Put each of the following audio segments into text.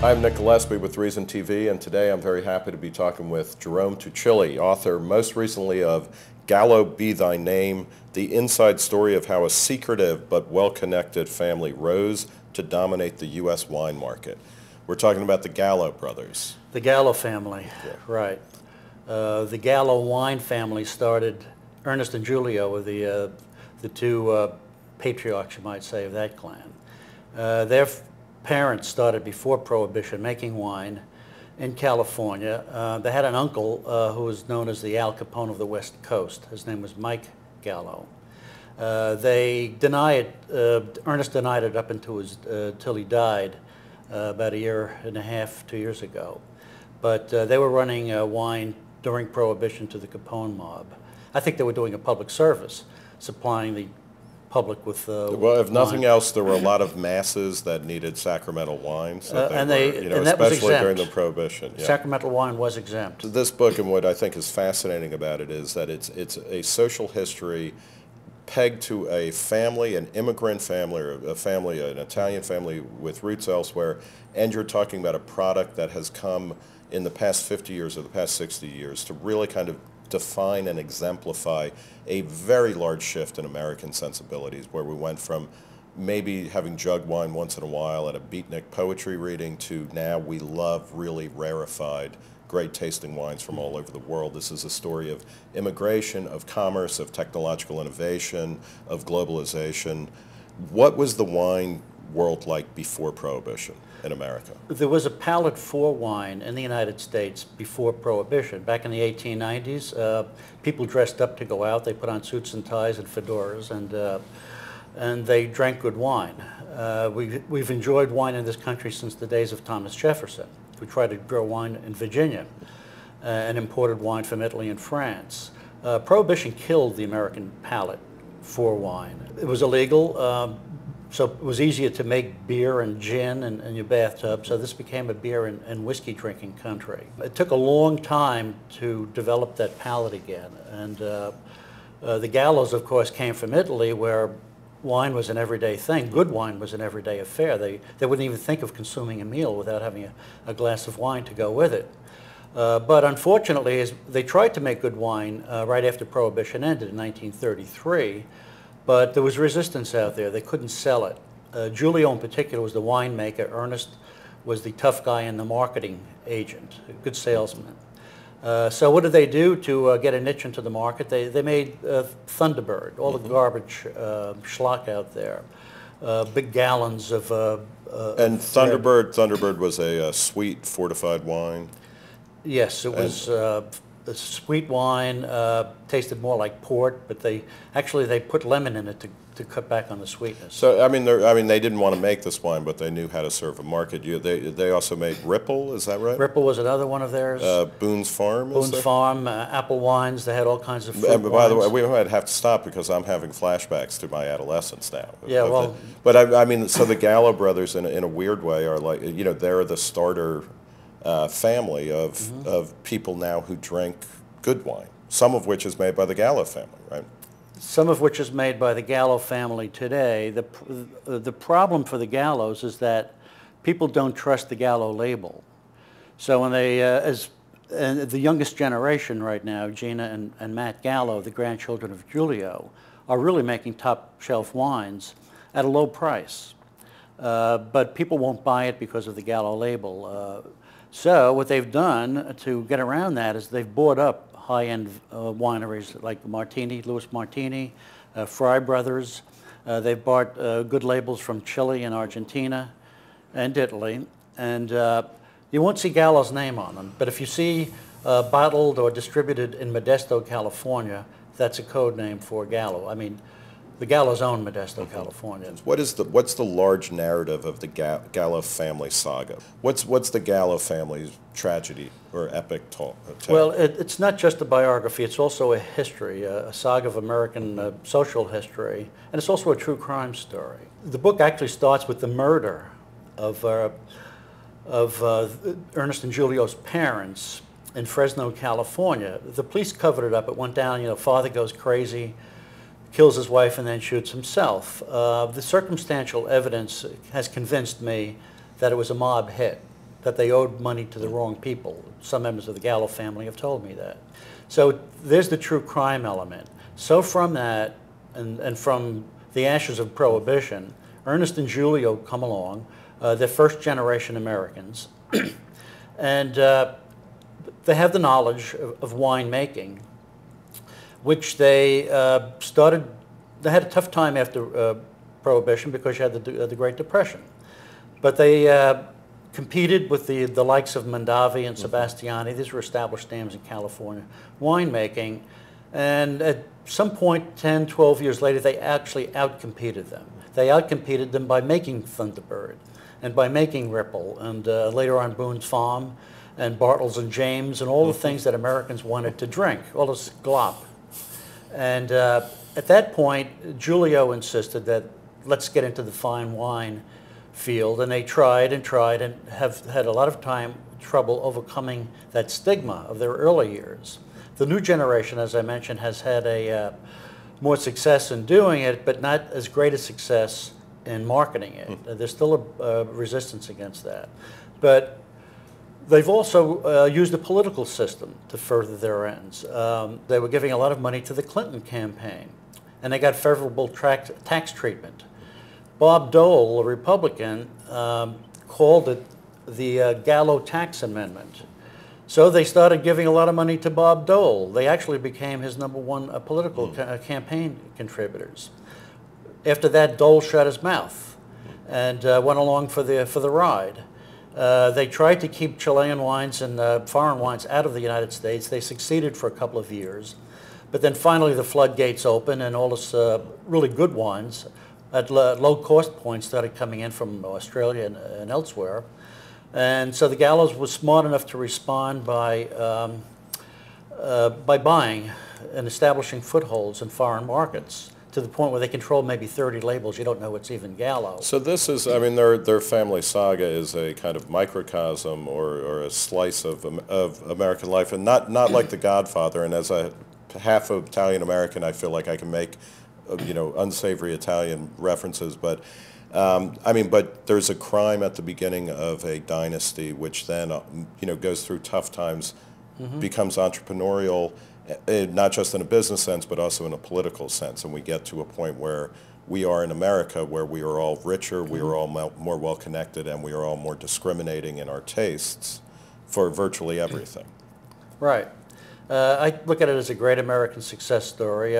I'm Nick Gillespie with Reason TV, and today I'm very happy to be talking with Jerome Tuccille, author most recently of Gallo Be Thy Name, the inside story of how a secretive but well-connected family rose to dominate the U.S. wine market. We're talking about the Gallo brothers. The Gallo family, Yeah. right. The Gallo wine family started, Ernest and Giulio were the two patriarchs, you might say, of that clan. Their parents started before Prohibition making wine in California. They had an uncle who was known as the Al Capone of the West Coast. His name was Mike Gallo. They denied, Ernest denied it up until till he died about a year and a half, 2 years ago. But they were running wine during Prohibition to the Capone mob. I think they were doing a public service, supplying the public with well, if nothing wine. else, there were a lot of masses that needed sacramental wine, so and especially that was exempt. during the Prohibition. Yeah. Sacramental wine was exempt. This book, and what I think is fascinating about it, is that it's a social history pegged to a family, an immigrant family, or a family, an Italian family with roots elsewhere, and you're talking about a product that has come in the past 50 years or the past 60 years to really kind of define and exemplify a very large shift in American sensibilities, where we went from maybe having jug wine once in a while at a beatnik poetry reading to now we love really rarefied, great tasting wines from all over the world. This is a story of immigration, of commerce, of technological innovation, of globalization. What was the wine world like before Prohibition in America? There was a palate for wine in the United States before Prohibition. Back in the 1890s, people dressed up to go out. They put on suits and ties and fedoras, and they drank good wine. We've enjoyed wine in this country since the days of Thomas Jefferson, who tried to grow wine in Virginia and imported wine from Italy and France. Prohibition killed the American palate for wine. It was illegal. So it was easier to make beer and gin in your bathtub, so this became a beer and whiskey drinking country. It took a long time to develop that palate again, and the Gallos, of course, came from Italy, where wine was an everyday thing. Good wine was an everyday affair. They wouldn't even think of consuming a meal without having a glass of wine to go with it. But unfortunately, as they tried to make good wine right after Prohibition ended in 1933, but there was resistance out there. They couldn't sell it. Giulio in particular was the winemaker. Ernest was the tough guy and the marketing agent, a good salesman. So what did they do to get a niche into the market? They made Thunderbird, all the garbage schlock out there, big gallons of... And Thunderbird was a sweet fortified wine? Yes, it was a sweet wine, tasted more like port, but they put lemon in it to cut back on the sweetness. So I mean they didn't want to make this wine, but they knew how to serve a market. They also made Ripple, is that right? Ripple was another one of theirs. Boone's Farm. Boone's Farm, Apple wines. They had all kinds of fruit and by the way, wines. we might have to stop because I'm having flashbacks to my adolescence now. Yeah, well, but I mean, so the Gallo brothers, in a weird way, are like, they're the starter family of people now who drink good wine, some of which is made by the Gallo family, right? Some of which is made by the Gallo family today. The problem for the Gallos is that people don't trust the Gallo label. So when they, the youngest generation right now, Gina and Matt Gallo, the grandchildren of Giulio, are really making top shelf wines at a low price. But people won't buy it because of the Gallo label. So what they've done to get around that is they've bought up high-end wineries like Martini, Louis Martini, Fry Brothers. They've bought good labels from Chile and Argentina and Italy. And you won't see Gallo's name on them. But if you see bottled or distributed in Modesto, California, that's a code name for Gallo. I mean, the Gallos own Modesto, California. What's the large narrative of the Gallo family saga? What's the Gallo family's tragedy or epic tale? Well, it's not just a biography. It's also a history, a saga of American social history, and it's also a true crime story. The book actually starts with the murder of Ernest and Giulio's parents in Fresno, California. The police covered it up. It went down. Father goes crazy, kills his wife, and then shoots himself. The circumstantial evidence has convinced me that it was a mob hit. that they owed money to the wrong people. Some members of the Gallo family have told me that. So there's the true crime element. So from that, and from the ashes of Prohibition, Ernest and Julio come along. They're first-generation Americans, and they have the knowledge of winemaking, which they started. They had a tough time after Prohibition because you had the Great Depression, but they competed with the likes of Mondavi and Sebastiani. These were established names in California winemaking, and at some point 10, 12 years later, they actually outcompeted them. They outcompeted them by making Thunderbird and by making Ripple, and later on Boone's Farm and Bartles and James and all the things that Americans wanted to drink, all this glop. And at that point, Julio insisted that let's get into the fine wine field, and they tried and tried and have had a lot of trouble overcoming that stigma of their early years. The new generation, as I mentioned, has had a more success in doing it, but not as great a success in marketing it. There's still a resistance against that. But they've also used the political system to further their ends. They were giving a lot of money to the Clinton campaign, and they got favorable tax treatment. Bob Dole, a Republican, called it the Gallo tax amendment. So they started giving a lot of money to Bob Dole. They actually became his #1 political campaign contributors. After that, Dole shut his mouth and went along for the ride. They tried to keep Chilean wines and foreign wines out of the United States. They succeeded for a couple of years. But then finally the floodgates opened, and all this really good wines at low cost points started coming in from Australia and elsewhere. And so the Gallos was smart enough to respond by buying and establishing footholds in foreign markets, to the point where they control maybe 30 labels. You don't know it's even Gallo. So this is, I mean, their family saga is a kind of microcosm or a slice of American life, and not like The Godfather. And as a half of Italian American, I feel like I can make, unsavory Italian references, but I mean, but there's a crime at the beginning of a dynasty, which then, goes through tough times, becomes entrepreneurial, not just in a business sense, but also in a political sense. And we get to a point where we are in America, where we are all richer, we are all more well-connected, and we are all more discriminating in our tastes for virtually everything. Right. I look at it as a great American success story.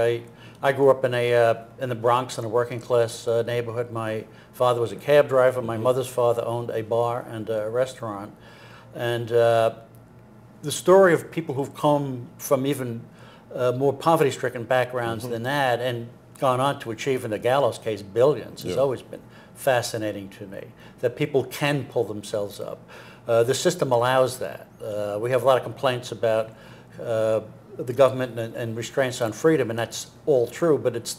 I grew up in the Bronx in a working class neighborhood. My father was a cab driver. My mother's father owned a bar and a restaurant. And the story of people who've come from even more poverty-stricken backgrounds than that and gone on to achieve, in the Gallo's case, billions has always been fascinating to me, that people can pull themselves up. The system allows that. We have a lot of complaints about the government and restraints on freedom, and that's all true, but it's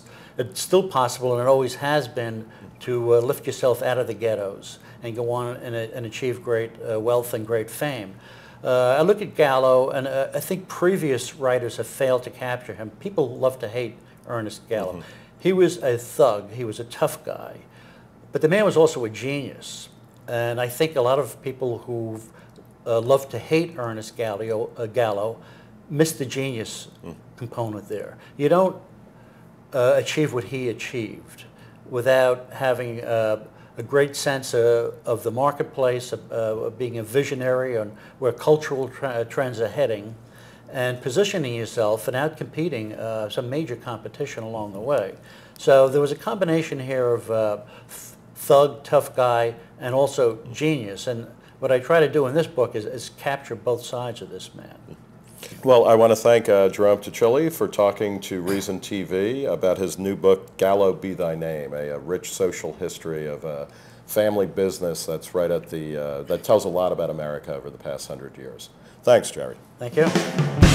still possible, and it always has been, to lift yourself out of the ghettos and go on and achieve great wealth and great fame. I look at Gallo, and I think previous writers have failed to capture him. People love to hate Ernest Gallo. He was a thug. He was a tough guy. But the man was also a genius. And I think a lot of people who love to hate Ernest Gallo miss the genius component there. You don't achieve what he achieved without having a great sense of the marketplace, of being a visionary on where cultural trends are heading, and positioning yourself and outcompeting some major competition along the way. So there was a combination here of thug, tough guy, and also genius. And what I try to do in this book is capture both sides of this man. Well, I want to thank Jerome Ticcioli for talking to Reason TV about his new book, Gallo Be Thy Name, a rich social history of a family business that's right at the, that tells a lot about America over the past 100 years. Thanks, Jerry. Thank you.